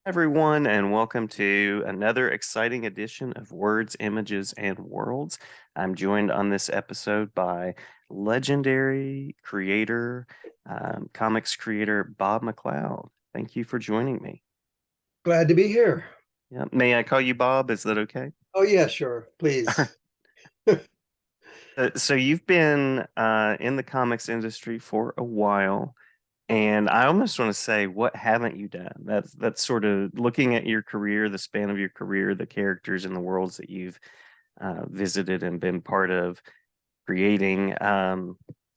Everyone, and welcome to another exciting edition of Words, Images, and Worlds. I'm joined on this episode by legendary creator, comics creator Bob McLeod. Thank you for joining me. Glad to be here. Yeah. May I call you Bob? Is that okay? Oh, yeah, sure. Please. So you've been in the comics industry for a while. And I almost want to say, what haven't you done? That's sort of looking at your career, the span of your career, the characters and the worlds that you've visited and been part of creating. I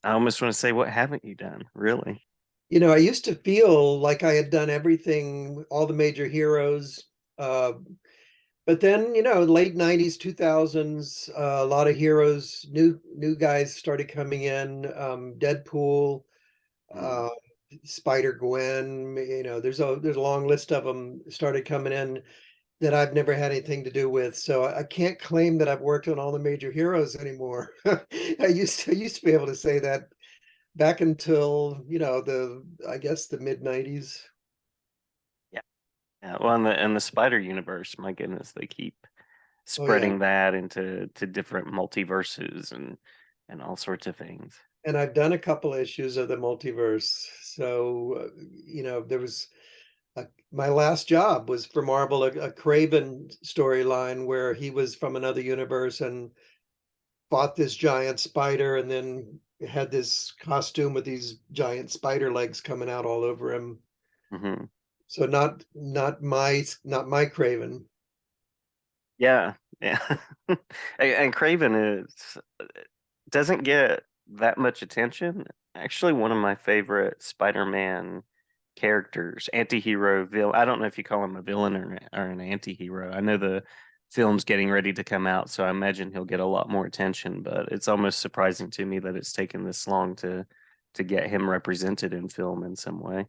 almost want to say, what haven't you done, really? I used to feel like I had done everything, all the major heroes. Uh, but then, late 90s, 2000s, a lot of heroes, new guys started coming in. Deadpool, Mm, uh, Spider-Gwen, there's a long list of them started coming in that I've never had anything to do with. So I can't claim that I've worked on all the major heroes anymore. I used to be able to say that back until, I guess the mid 90s. yeah, yeah. Well, in the Spider Universe, my goodness, they keep Oh yeah. spreading that into different multiverses and all sorts of things. And I've done a couple issues of the multiverse. So, there was my last job was for Marvel, a Craven storyline where he was from another universe and fought this giant spider and then had this costume with these giant spider legs coming out all over him. Hmm. So not my Craven. Yeah, yeah. And Craven is doesn't get that much attention. Actually, one of my favorite Spider-Man characters, anti-hero villain. I don't know if you call him a villain or an anti-hero. I know the film's getting ready to come out, so I imagine he'll get a lot more attention, but it's almost surprising to me that it's taken this long to get him represented in film in some way.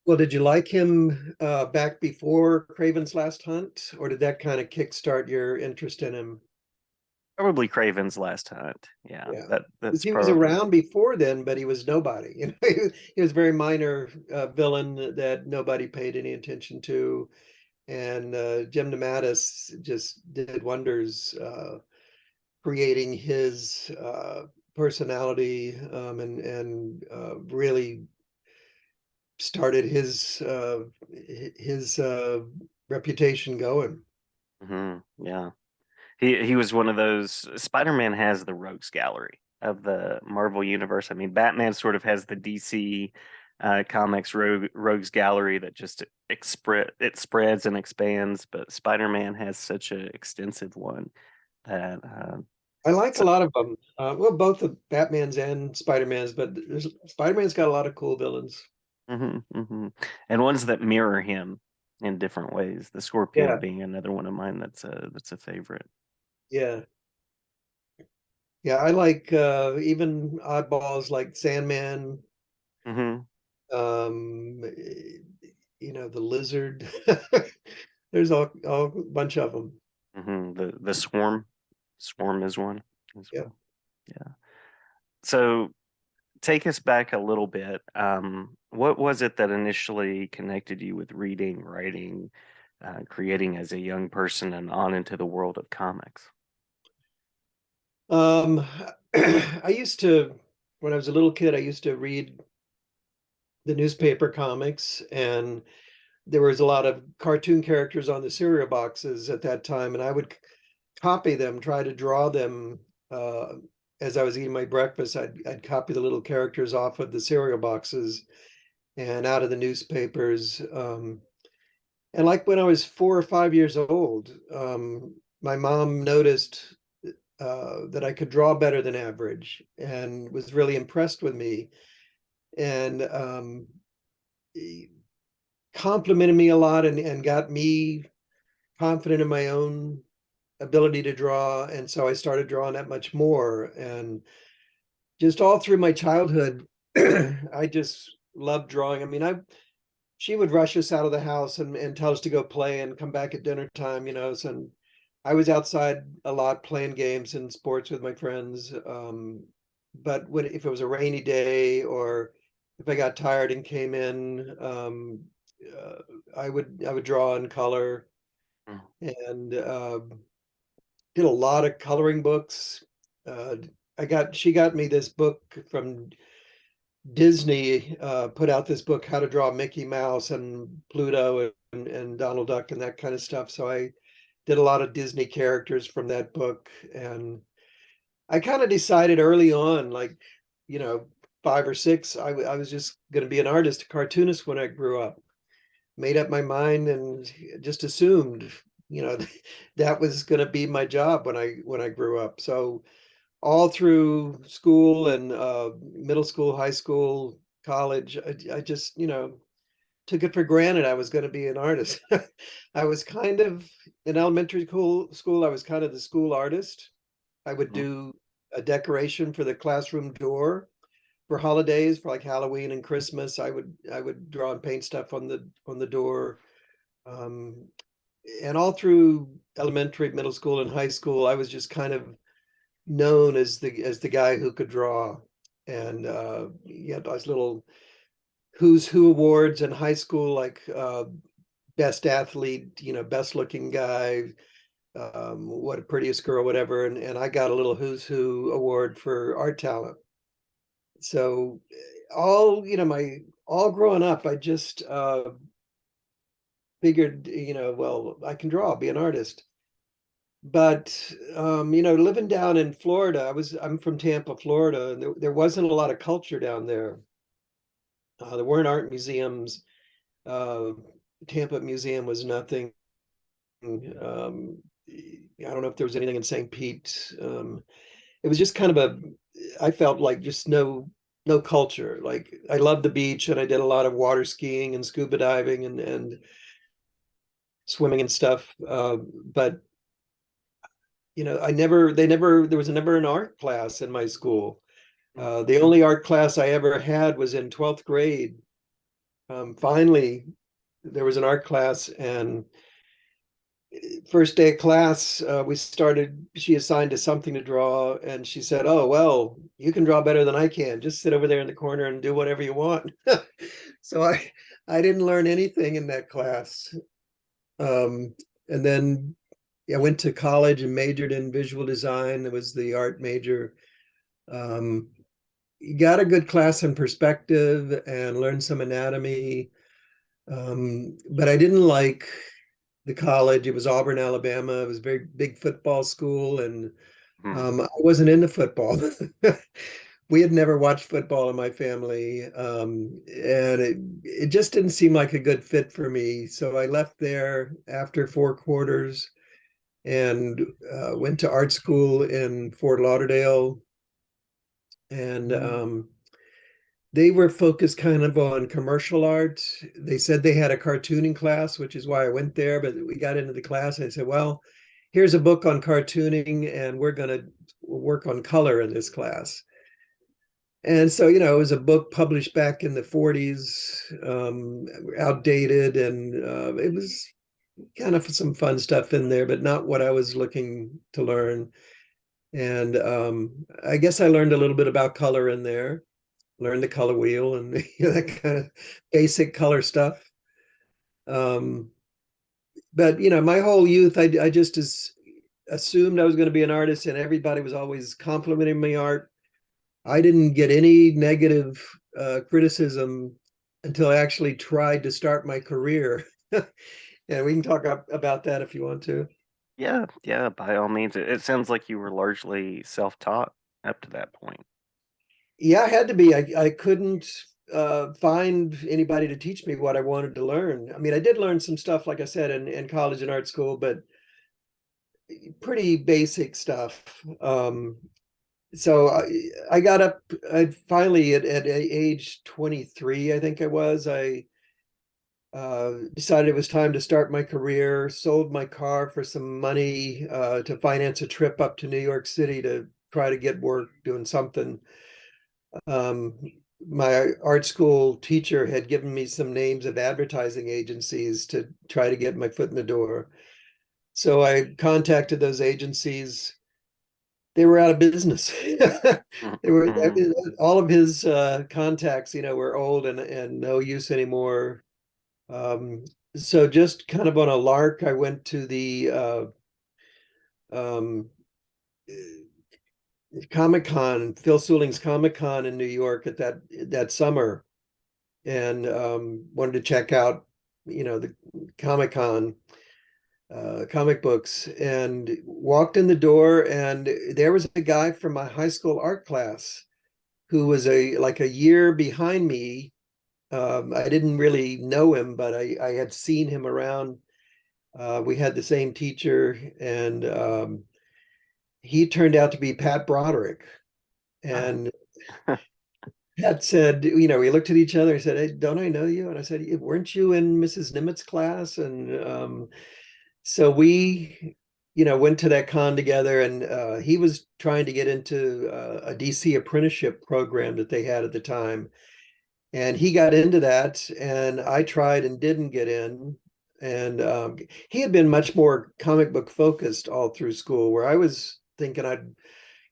Well, did you like him back before Craven's Last Hunt, or did that kind of kickstart your interest in him? Probably Craven's Last Hunt. Yeah, Yeah, because that's he was probably. around before then, but he was nobody. He was a very minor villain that nobody paid any attention to, and Jim DeMatteis just did wonders, creating his personality, and really started his reputation going. Yeah. He was one of those. Spider-Man has the rogues gallery of the Marvel universe. I mean, Batman sort of has the DC comics rogues gallery that just it spreads and expands, but Spider-Man has such an extensive one that I like a so, lot of them. Well, both the Batmans and Spider-Mans, but Spider-Man's got a lot of cool villains. and ones that mirror him in different ways. The Scorpion Yeah, being another one of mine that's a favorite. yeah, yeah. I like even oddballs like Sandman, Hmm. the Lizard. There's all a bunch of them. The Swarm is one as Yeah. well. Yeah. So take us back a little bit. What was it that initially connected you with reading, writing, creating as a young person and on into the world of comics? Um, I used to, when I was a little kid, I used to read the newspaper comics, and there was a lot of cartoon characters on the cereal boxes at that time, and I would copy them, try to draw them. uh, as I was eating my breakfast, I'd copy the little characters off of the cereal boxes and out of the newspapers. And like when I was 4 or 5 years old, my mom noticed that I could draw better than average and was really impressed with me, and complimented me a lot, and got me confident in my own ability to draw. And so I started drawing that much more. And just all through my childhood, I just loved drawing. I mean, she would rush us out of the house and tell us to go play and come back at dinner time, so I was outside a lot playing games and sports with my friends. But if it was a rainy day, or if I got tired and came in, I would draw in color, Mm, and did a lot of coloring books. Uh, she got me this book from Disney, put out this book, How to Draw Mickey Mouse and Pluto and Donald Duck and that kind of stuff. So I did a lot of Disney characters from that book. And I kind of decided early on, like, you know, 5 or 6, I was just going to be an artist, a cartoonist when I grew up. Made up my mind and just assumed, you know, that was going to be my job when I grew up. So all through school and middle school, high school, college, I just, took it for granted I was going to be an artist. I was kind of in elementary school, I was kind of the school artist. I would mm, do a decoration for the classroom door for holidays, for like Halloween and Christmas. I would draw and paint stuff on the door. Um, and all through elementary, middle school, and high school, I was just kind of known as the guy who could draw. And you had those little who's who awards in high school, like best athlete, best looking guy, what prettiest girl, whatever. And I got a little who's who award for art talent. So my all growing up, I just figured, well, I can draw, I'll be an artist. But living down in Florida, I'm from Tampa, Florida, and there wasn't a lot of culture down there. There weren't art museums. Uh, Tampa Museum was nothing. I don't know if there was anything in St. Pete. It was just kind of I felt like just no culture. Like I loved the beach and I did a lot of water skiing and scuba diving and swimming and stuff. But there was never an art class in my school. mm. The only art class I ever had was in 12th grade. Finally, there was an art class, and first day of class, she assigned us something to draw, and she said, "Oh, well, you can draw better than I can. Just sit over there in the corner and do whatever you want." So I didn't learn anything in that class. Um, and then I went to college and majored in visual design. It was the art major. Um, got a good class in perspective and learned some anatomy. But I didn't like the college. It was Auburn, Alabama. It was a very big football school, and Mm. I wasn't into football. We had never watched football in my family, and it just didn't seem like a good fit for me. So I left there after 4 quarters and went to art school in Fort Lauderdale, and they were focused kind of on commercial art. They said they had a cartooning class, which is why I went there. But we got into the class and I said, well, here's a book on cartooning, and we're going to work on color in this class. And so, it was a book published back in the 40s, outdated, and it was kind of some fun stuff in there, but not what I was looking to learn. And I guess I learned a little bit about color in there, learned the color wheel and that kind of basic color stuff. Um, but my whole youth, I just assumed I was going to be an artist, and everybody was always complimenting my art. I didn't get any negative criticism until I actually tried to start my career. And we can talk about that if you want to. Yeah, yeah, by all means. It sounds like you were largely self-taught up to that point. Yeah, I had to be. I couldn't find anybody to teach me what I wanted to learn. I mean, I did learn some stuff, like I said, in college and art school, but pretty basic stuff. So I got up, I finally at age 23, I think I was, I decided it was time to start my career, sold my car for some money to finance a trip up to New York City to try to get work doing something. Um, my art school teacher had given me some names of advertising agencies to try to get my foot in the door. So I contacted those agencies. They were out of business. They were Mhm. all of his contacts, were old and no use anymore. Um, so just kind of on a lark, I went to the um, Comic Con, Phil Souling's Comic Con in New York at that summer, and wanted to check out, the Comic Con comic books, and walked in the door, and there was a guy from my high school art class who was a year behind me. I didn't really know him, but I had seen him around. We had the same teacher, and he turned out to be Pat Broderick. Oh. And Pat said, we looked at each other and said, "Hey, don't I know you?" And I said, "Yeah, weren't you in Mrs. Nimitz class?" And so we, went to that con together, and he was trying to get into a DC apprenticeship program that they had at the time. And he got into that, and I tried and didn't get in. And he had been much more comic book focused all through school, where I was thinking I'd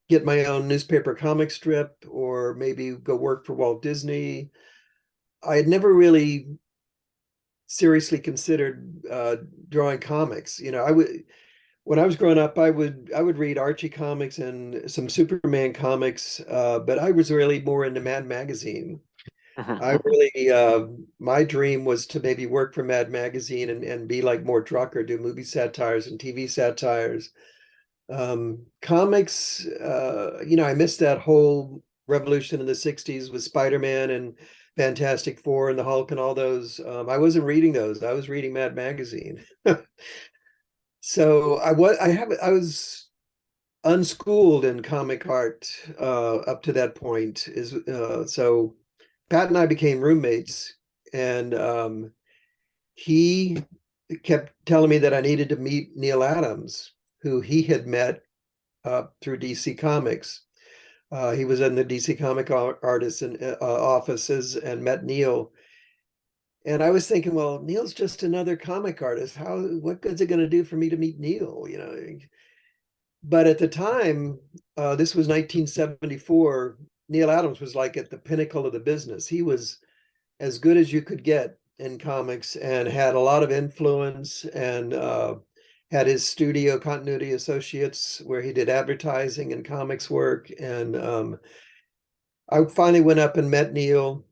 get my own newspaper comic strip or maybe go work for Walt Disney. I had never really seriously considered drawing comics. I would When I was growing up, I would read Archie comics and some Superman comics, but I was really more into Mad Magazine. I really My dream was to maybe work for Mad Magazine and be like Mort Drucker, do movie satires and TV satires. Comics, I missed that whole revolution in the 60s with Spider-Man and Fantastic Four and the Hulk and all those. I wasn't reading those. I was reading Mad Magazine. So I was unschooled in comic art up to that point. So Pat and I became roommates, and he kept telling me that I needed to meet Neil Adams, who he had met through DC Comics. He was in the DC comic artists and offices and met Neil. And I was thinking, well, Neil's just another comic artist. What good's it going to do for me to meet Neil? But at the time, this was 1974. Neil Adams was like at the pinnacle of the business. He was as good as you could get in comics and had a lot of influence, and had his studio Continuity Associates where he did advertising and comics work. And I finally went up and met Neil,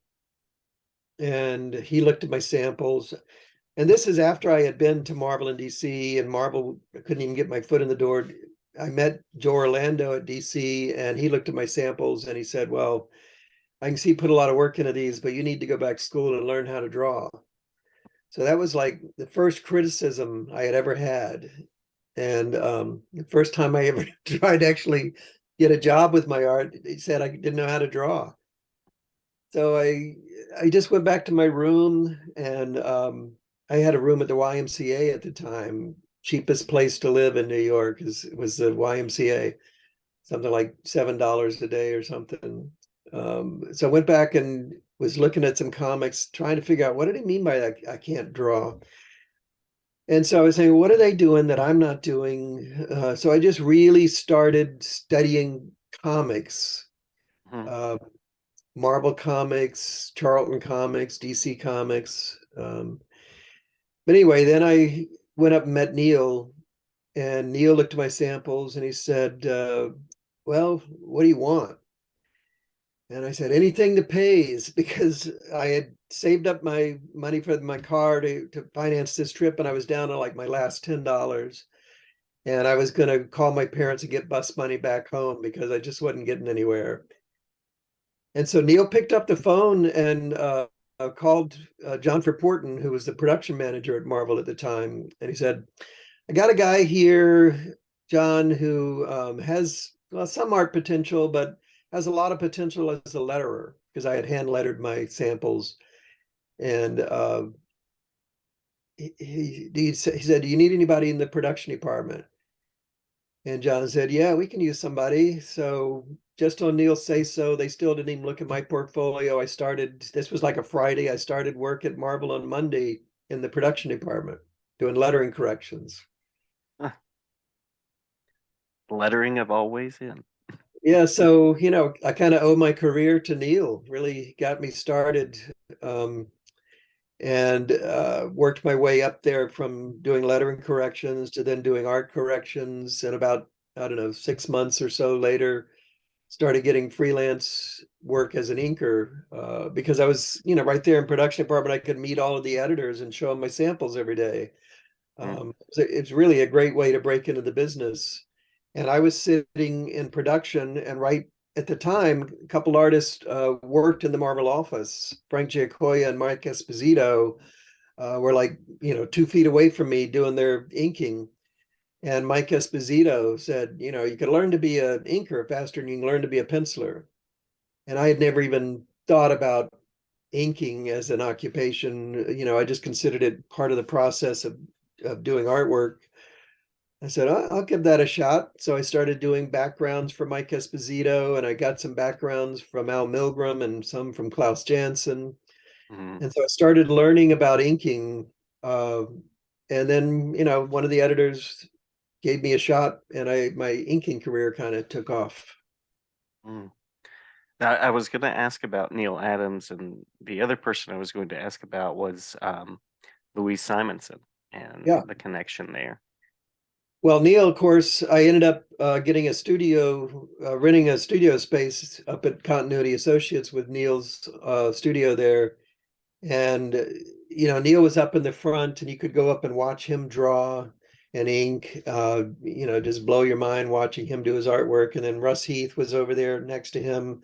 and he looked at my samples. And this is after I had been to Marvel in DC, and Marvel, I couldn't even get my foot in the door. I met Joe Orlando at DC, and he looked at my samples and he said, "Well, I can see you put a lot of work into these, but you need to go back to school and learn how to draw." So that was like the first criticism I had ever had. And the first time I ever tried to actually get a job with my art, he said I didn't know how to draw. So I just went back to my room, and I had a room at the YMCA at the time. Cheapest place to live in New York was the YMCA, something like $7 a day or something. So I went back and was looking at some comics, trying to figure out what did he mean by that I can't draw. And so I was saying, what are they doing that I'm not doing? So I just really started studying comics, uh, Marvel Comics, Charlton Comics, DC Comics. But anyway, then I went up and met Neil, and Neil looked at my samples and he said, "Well, what do you want?" And I said, "Anything that pays," because I had saved up my money for my car to finance this trip, and I was down to like my last $10. And I was going to call my parents and get bus money back home because I just wasn't getting anywhere. And so Neil picked up the phone and called John Forporton, who was the production manager at Marvel at the time. And he said, "I got a guy here, John, who has, well, some art potential, but has a lot of potential as a letterer," because I had hand lettered my samples. And he said, "Do you need anybody in the production department?" And John said, "Yeah, we can use somebody." So just on Neil's say so, they still didn't even look at my portfolio. This was like a Friday. I started work at Marvel on Monday in the production department doing lettering corrections. Lettering of always in. Yeah, so, I kind of owe my career to Neil, really got me started. Um, and worked my way up there from doing lettering corrections to then doing art corrections. And about, I don't know, 6 months or so later, started getting freelance work as an inker because I was, right there in production department. I could meet all of the editors and show them my samples every day. Mm, It's really a great way to break into the business. And I was sitting in production, and right at the time, a couple artists worked in the Marvel office. Frank Giacoya and Mike Esposito were like, 2 feet away from me doing their inking. And Mike Esposito said, you could learn to be an inker faster than you can learn to be a penciler. And I had never even thought about inking as an occupation. I just considered it part of the process of doing artwork. I said, I'll give that a shot. So I started doing backgrounds for Mike Esposito, and I got some backgrounds from Al Milgram and some from Klaus Janson. mm, And so I started learning about inking. Uh, and then, one of the editors gave me a shot, and my inking career kind of took off. mm. I was going to ask about Neil Adams, and the other person I was going to ask about was Louise Simonson and Yeah. the connection there. Well, Neil, of course, I ended up getting a studio, renting a studio space up at Continuity Associates with Neil's studio there. And, Neil was up in the front, and you could go up and watch him draw and ink, just blow your mind watching him do his artwork. And then Russ Heath was over there next to him,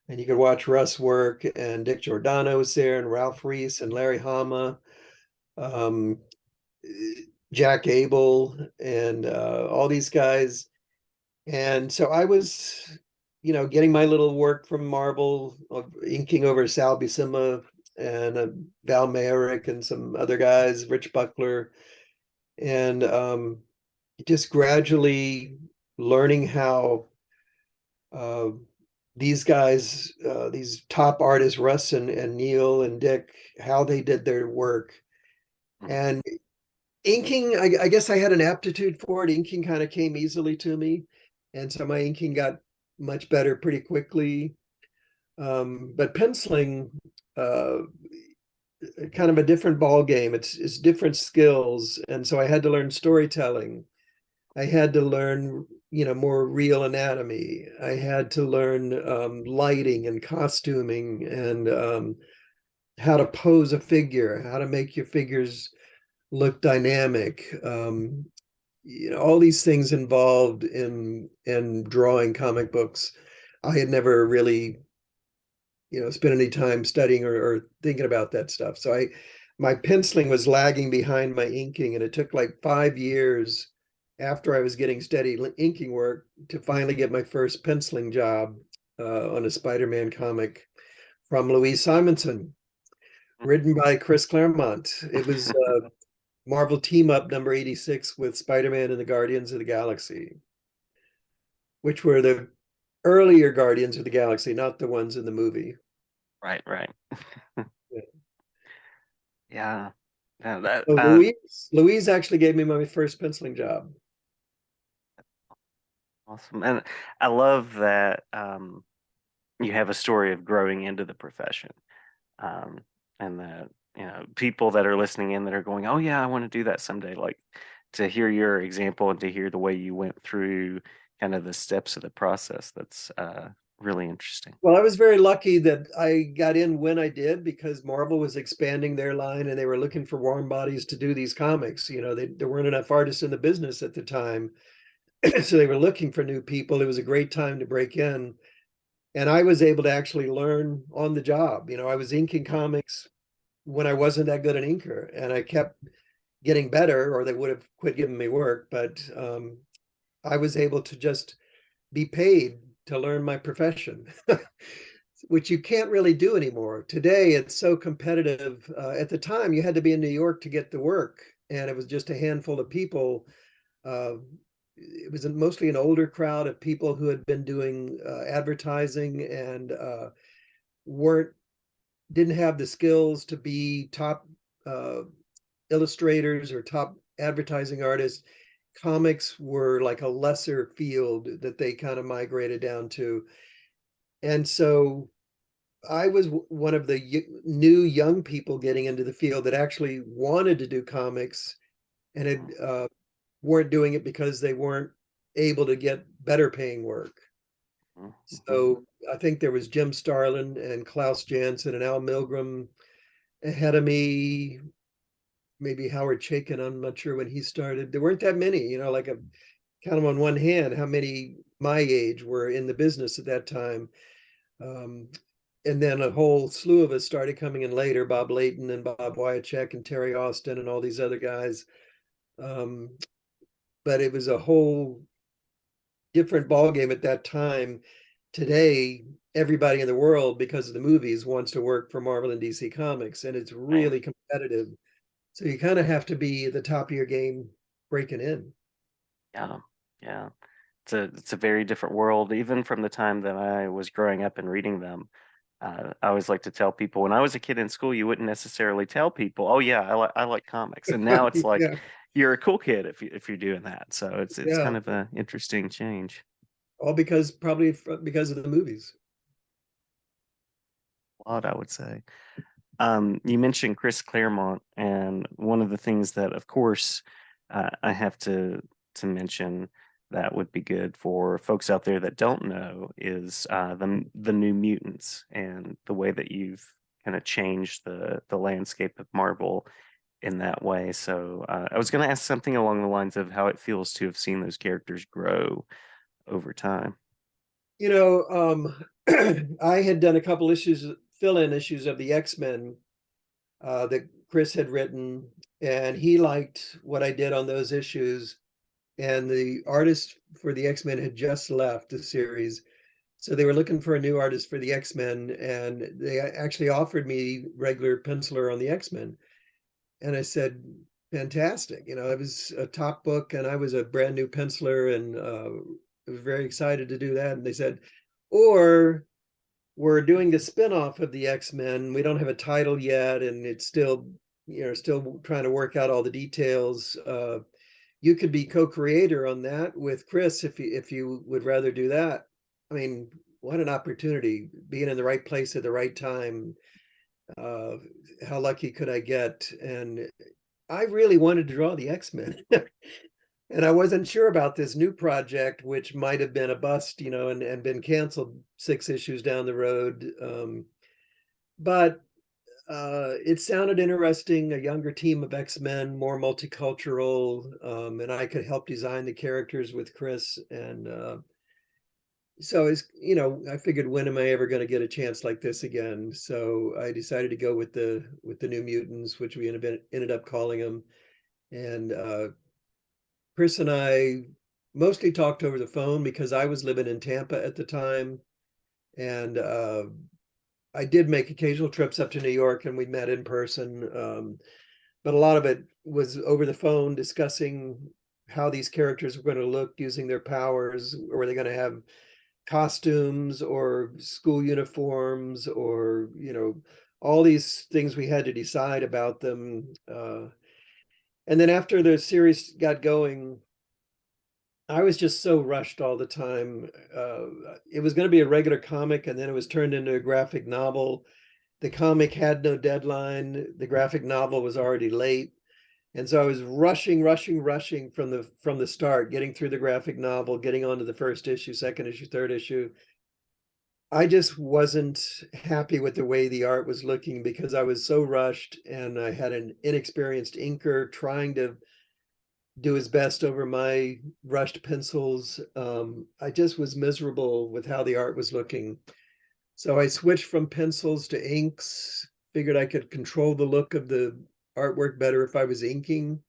and you could watch Russ work. And Dick Giordano was there, and Ralph Reese and Larry Hama. Um, Jack Abel and all these guys. And so I was, getting my little work from Marvel, inking over Sal Buscema and Val Mayerick and some other guys, Rich Buckler, and just gradually learning how uh, these guys, these top artists, Russ and Neil and Dick, how they did their work. Mm, And inking, I guess I had an aptitude for it. Inking kind of came easily to me. And so my inking got much better pretty quickly. But penciling, uh, kind of a different ball game. It's different skills. And so I had to learn storytelling. I had to learn, more real anatomy. I had to learn lighting and costuming and how to pose a figure, how to make your figures look dynamic. All these things involved in drawing comic books. I had never really, spent any time studying or thinking about that stuff. So my penciling was lagging behind my inking, and it took like 5 years after I was getting steady inking work to finally get my first penciling job on a Spider-Man comic from Louise Simonson, written by Chris Claremont. It was Marvel Team Up number 86 with Spider-Man and the Guardians of the Galaxy, which were the earlier Guardians of the Galaxy, not the ones in the movie. right, right. Yeah. Yeah, that So Louise actually gave me my first penciling job. awesome. And I love that you have a story of growing into the profession. Um, and that, people that are listening in that are going, "Oh yeah, I want to do that someday." Like to hear your example and to hear the way you went through kind of the steps of the process. That's really interesting. Well, I was very lucky that I got in when I did because Marvel was expanding their line and they were looking for warm bodies to do these comics. There weren't enough artists in the business at the time. So they were looking for new people. It was a great time to break in. And I was able to actually learn on the job. I was inking comics when I wasn't that good an inker, and I kept getting better, or they would have quit giving me work. But I was able to just be paid to learn my profession, which you can't really do anymore. Today, it's so competitive. At the time, you had to be in New York to get the work, and it was just a handful of people. Uh, it was mostly an older crowd of people who had been doing advertising and weren't didn't have the skills to be top uh, illustrators or top advertising artists. Comics were like a lesser field that they kind of migrated down to. And so I was one of the new young people getting into the field that actually wanted to do comics and had weren't doing it because they weren't able to get better paying work. Mhm. So I think there was Jim Starlin and Klaus Janson and Al Milgrom ahead of me, maybe Howard Chaykin. I'm not sure when he started. There weren't that many, like a count them on one hand how many my age were in the business at that time. Um, and then a whole slew of us started coming in later, Bob Layton and Bob Wyacek and Terry Austin and all these other guys. Um, but it was a whole different ballgame at that time. Today, everybody in the world, because of the movies, wants to work for Marvel and DC Comics, and it's Right. really competitive. So you kind of have to be at the top of your game breaking in. Yeah. Yeah. It's a very different world, even from the time that I was growing up and reading them. I always like to tell people when I was a kid in school, you wouldn't necessarily tell people, "Oh yeah, I like comics," and now it's like Yeah, you're a cool kid if you're doing that. So it's yeah, kind of an interesting change. all because probably because of the movies. A lot, I would say. You mentioned Chris Claremont, and one of the things that, of course, I have to mention that would be good for folks out there that don't know is the New Mutants and the way that you've kind of changed the landscape of Marvel in that way. So I was going to ask something along the lines of how it feels to have seen those characters grow over time. You know, I had done a couple issues, fill-in issues of the X-Men that Chris had written, and he liked what I did on those issues. And the artist for the X-Men had just left the series. So they were looking for a new artist for the X-Men, and they actually offered me regular penciler on the X-Men. And I said, fantastic. It was a top book, and I was a brand new penciler, and I was very excited to do that. And they said, or we're doing the spin-off of the X-Men. We don't have a title yet, and it's still, still trying to work out all the details. You could be co-creator on that with Chris if you would rather do that. I mean, what an opportunity, being in the right place at the right time. Uh, how lucky could I get? And I really wanted to draw the X-Men. And I wasn't sure about this new project, which might have been a bust, and been canceled 6 issues down the road. But it sounded interesting, a younger team of X-Men, more multicultural, and I could help design the characters with Chris. And so I figured, when am I ever going to get a chance like this again? So I decided to go with the New Mutants, which we ended up calling them. And Chris and I mostly talked over the phone because I was living in Tampa at the time. And I did make occasional trips up to New York, and we met in person. But a lot of it was over the phone, discussing how these characters were going to look using their powers. Were they going to have costumes or school uniforms, or, all these things we had to decide about them. And then after the series got going, I was just so rushed all the time. It was going to be a regular comic, and then it was turned into a graphic novel. The comic had no deadline. The graphic novel was already late. And so I was rushing, rushing, rushing from the start, getting through the graphic novel, getting onto the first issue, second issue, third issue. I just wasn't happy with the way the art was looking because I was so rushed, and I had an inexperienced inker trying to do his best over my rushed pencils. I just was miserable with how the art was looking. So I switched from pencils to inks, figured I could control the look of the artwork better if I was inking.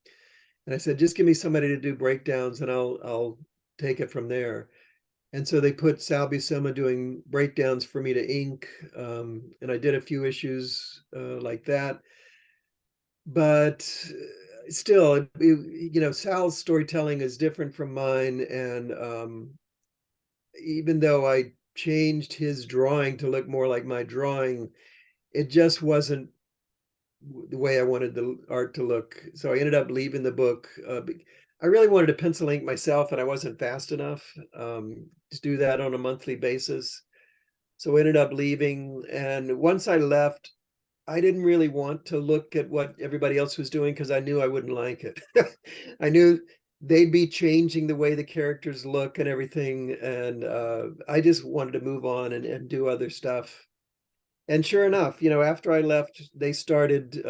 And I said, just give me somebody to do breakdowns, and I'll take it from there. And so they put Sal Buscema doing breakdowns for me to ink. And I did a few issues like that. But still, Sal's storytelling is different from mine. And even though I changed his drawing to look more like my drawing, it just wasn't the way I wanted the art to look. So I ended up leaving the book. I really wanted to pencil ink myself, and I wasn't fast enough to do that on a monthly basis. So I ended up leaving. And once I left, I didn't really want to look at what everybody else was doing because I knew I wouldn't like it. I knew they'd be changing the way the characters look and everything. And I just wanted to move on and do other stuff. And sure enough, after I left, they started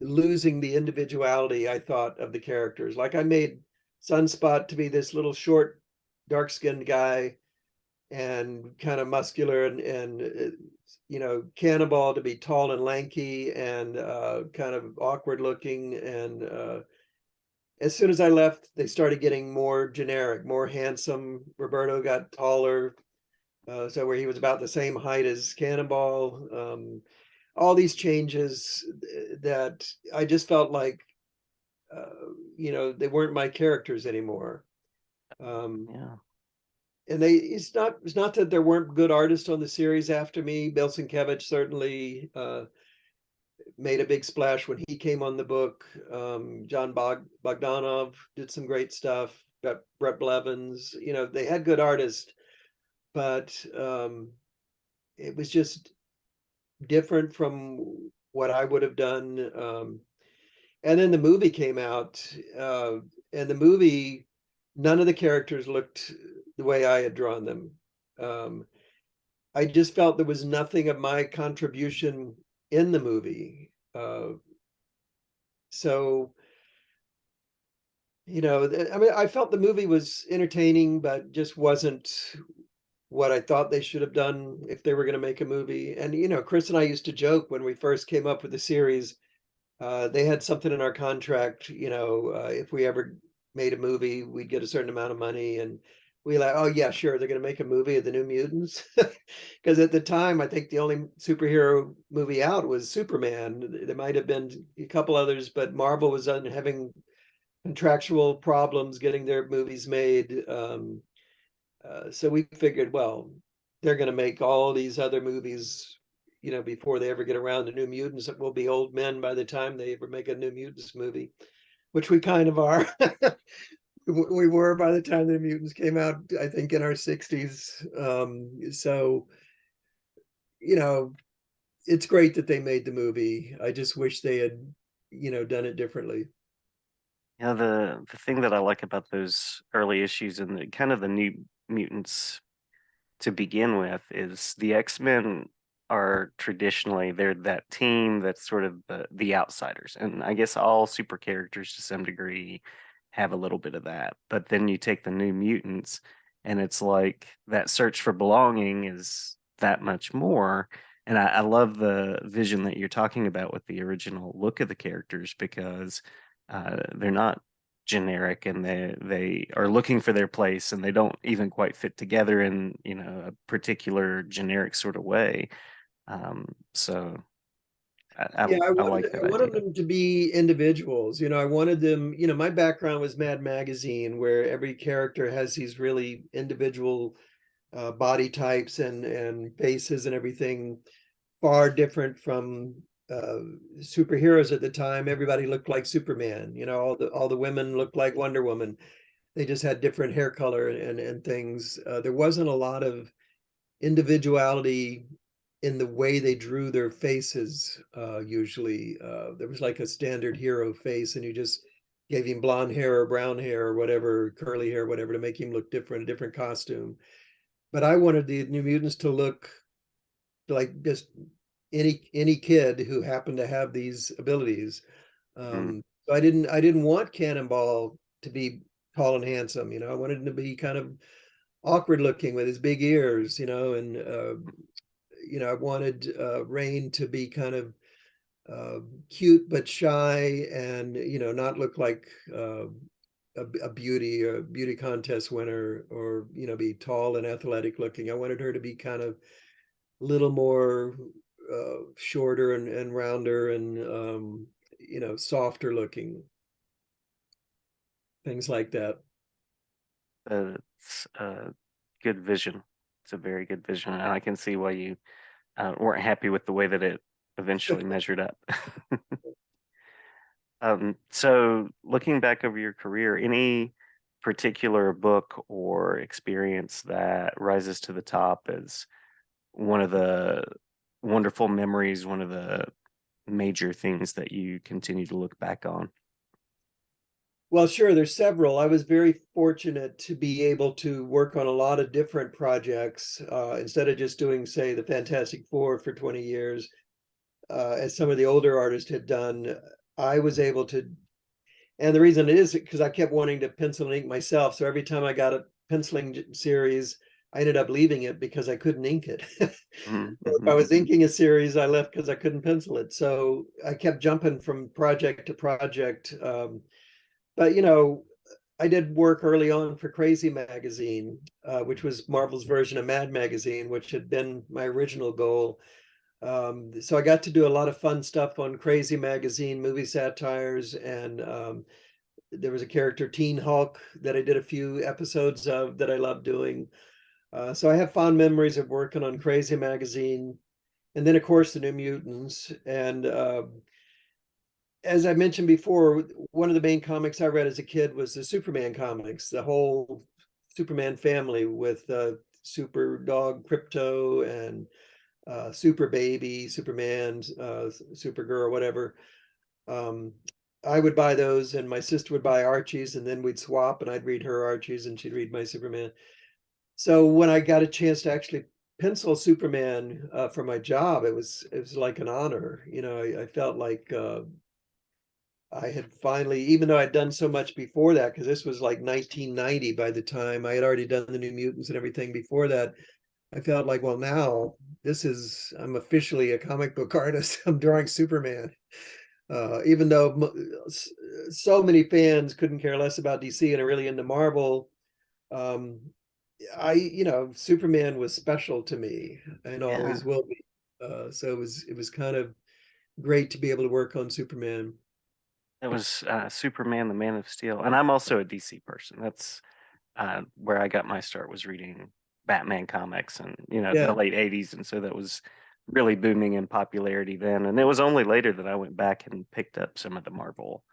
losing the individuality, I thought, of the characters. Like I made Sunspot to be this little short, dark-skinned guy and kind of muscular, and Cannonball to be tall and lanky and kind of awkward looking. And as soon as I left, they started getting more generic, more handsome. Roberto got taller, so where he was about the same height as Cannonball. All these changes that I just felt like they weren't my characters anymore. Um, Yeah. and it's not that there weren't good artists on the series after me. Bill Sienkiewicz certainly made a big splash when he came on the book. John Bogdanov did some great stuff. Brett Blevins, they had good artists, but it was just different from what I would have done. And then the movie came out, and the movie, none of the characters looked the way I had drawn them. Um, I just felt there was nothing of my contribution in the movie. So, I mean, I felt the movie was entertaining, but just wasn't what I thought they should have done if they were going to make a movie. And, Chris and I used to joke when we first came up with the series. They had something in our contract, if we ever made a movie, we'd get a certain amount of money. And we like, oh yeah, sure, they're going to make a movie of the New Mutants. Because at the time, I think the only superhero movie out was Superman. There might have been a couple others, but Marvel was having contractual problems getting their movies made. So we figured, well, they're going to make all these other movies, before they ever get around to New Mutants. That will be old men by the time they ever make a New Mutants movie, which we kind of are. We were by the time the New Mutants came out, I think in our 60s. So, you know, it's great that they made the movie. I just wish they had, done it differently. Yeah, the thing that I like about those early issues and the kind of the New Mutants to begin with is the X-Men are traditionally they're that team that's sort of the outsiders. And I guess all super characters to some degree have a little bit of that. But then you take the New Mutants and it's like that search for belonging is that much more. And I love the vision that you're talking about with the original look of the characters because they're not generic and they are looking for their place and they don't even quite fit together in a particular generic sort of way. So Yeah, I I wanted like that I wanted idea. them to be individuals. I wanted them, my background was Mad Magazine, where every character has these really individual body types and faces and everything, far different from uh, superheroes at the time. Everybody looked like Superman. All the women looked like Wonder Woman. They just had different hair color and things. There wasn't a lot of individuality in the way they drew their faces. Usually, there was like a standard hero face, and you just gave him blonde hair or brown hair or whatever, curly hair, whatever, to make him look different, a different costume. But I wanted the New Mutants to look like just any kid who happened to have these abilities. Mm. So I didn't want Cannonball to be tall and handsome. I wanted him to be kind of awkward looking with his big ears. And I wanted Rain to be kind of cute but shy, and not look like a beauty contest winner, or be tall and athletic looking. I wanted her to be kind of a little more shorter and rounder and softer looking, things like that. It's a good vision. It's a very good vision, and I can see why you weren't happy with the way that it eventually measured up. So looking back over your career, any particular book or experience that rises to the top as one of the wonderful memories, one of the major things that you continue to look back on? Well, sure, there's several. I was very fortunate to be able to work on a lot of different projects instead of just doing, say, the Fantastic Four for 20 years, as some of the older artists had done. I was able to, and the reason it is because I kept wanting to pencil and ink myself. So every time I got a penciling series, I ended up leaving it because I couldn't ink it. Mhm, Or if I mhm. was inking a series, I left because I couldn't pencil it. So I kept jumping from project to project. But I did work early on for Crazy Magazine, which was Marvel's version of Mad Magazine, which had been my original goal. So I got to do a lot of fun stuff on Crazy Magazine, movie satires, and there was a character, Teen Hulk, that I did a few episodes of that I loved doing. So I have fond memories of working on Crazy Magazine, and then of course the New Mutants. And as I mentioned before, one of the main comics I read as a kid was the Superman comics, the whole Superman family with Super Dog Crypto and Super Baby, Superman, Supergirl, whatever. Um, I would buy those, and my sister would buy Archie's, and then we'd swap, and I'd read her Archie's, and she'd read my Superman. So when I got a chance to actually pencil Superman for my job, it was like an honor. I felt like I had finally, even though I'd done so much before that, because this was like 1990 by the time I had already done the New Mutants and everything before that, I felt like, well, now I'm officially a comic book artist. I'm drawing Superman. Even though so many fans couldn't care less about DC and are really into Marvel, um, Superman was special to me and Yeah, always will be. So it was kind of great to be able to work on Superman. it was Superman, the Man of Steel, and I'm also a DC person. That's where I got my start, was reading Batman comics, and the Yeah. late '80s, and so that was really booming in popularity then. And it was only later that I went back and picked up some of the Marvel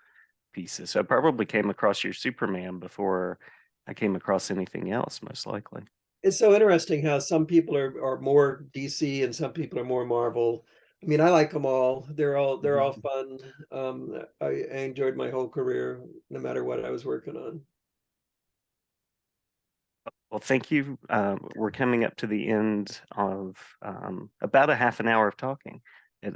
pieces. So I probably came across your Superman before I came across anything else, most likely. It's so interesting how some people are more DC and some people are more Marvel. I mean, I like them all. They're all Mhm. fun. I enjoyed my whole career, no matter what I was working on. Well, thank you. We're coming up to the end of about a half an hour of talking.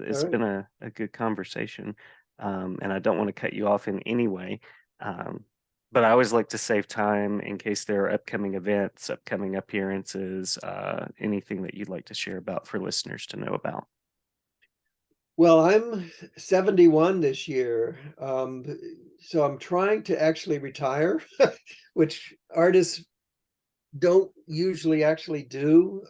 All It's right. been a good conversation, and I don't want to cut you off in any way. Um, but I always like to save time in case there are upcoming events, upcoming appearances, anything that you'd like to share about for listeners to know about. Well, I'm 71 this year. So I'm trying to actually retire, which artists don't usually actually do.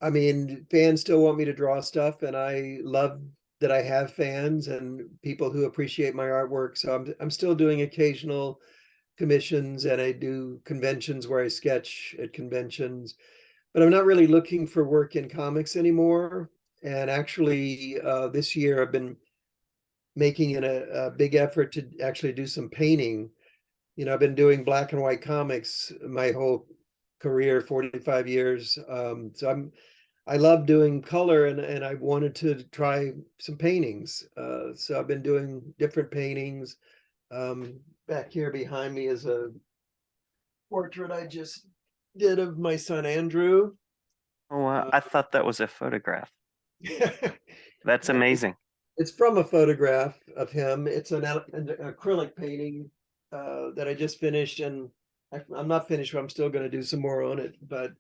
I mean, fans still want me to draw stuff, and I love that I have fans and people who appreciate my artwork. So I'm still doing occasional commissions, and I do conventions where I sketch at conventions, but I'm not really looking for work in comics anymore. And actually, this year I've been making a big effort to actually do some painting. I've been doing black and white comics my whole career, 45 years. So I love doing color, and I wanted to try some paintings. So I've been doing different paintings. Back here behind me is a portrait I just did of my son Andrew. Oh, Uh, I thought that was a photograph. That's it's, amazing. it's from a photograph of him. It's an acrylic painting that I just finished, and I'm not finished, but I'm still going to do some more on it. But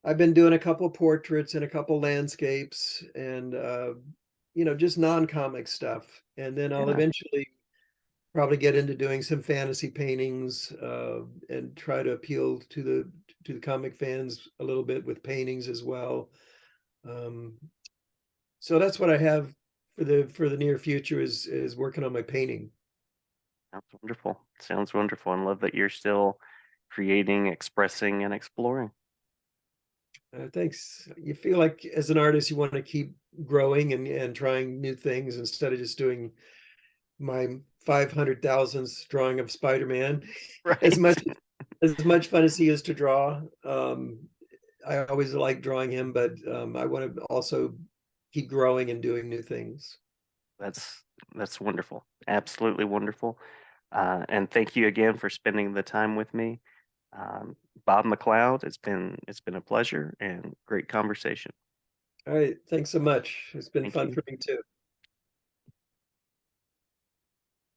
I've been doing a couple portraits and a couple landscapes, and just non-comic stuff. And then I'll Yeah. eventually probably get into doing some fantasy paintings and try to appeal to the comic fans a little bit with paintings as well. Um, so that's what I have for the near future is working on my painting. Sounds wonderful. Sounds wonderful. And love that you're still creating, expressing, and exploring. Thanks. You feel like as an artist, you want to keep growing and trying new things instead of just doing my 500,000th drawing of Spider-Man. As Right. much as much fun as he is to draw, I always like drawing him, but I want to also keep growing and doing new things. That's that's wonderful. Absolutely wonderful. And thank you again for spending the time with me. Um, Bob McLeod, it's been a pleasure and great conversation. All right, thanks so much. It's been Thank fun you. for me too.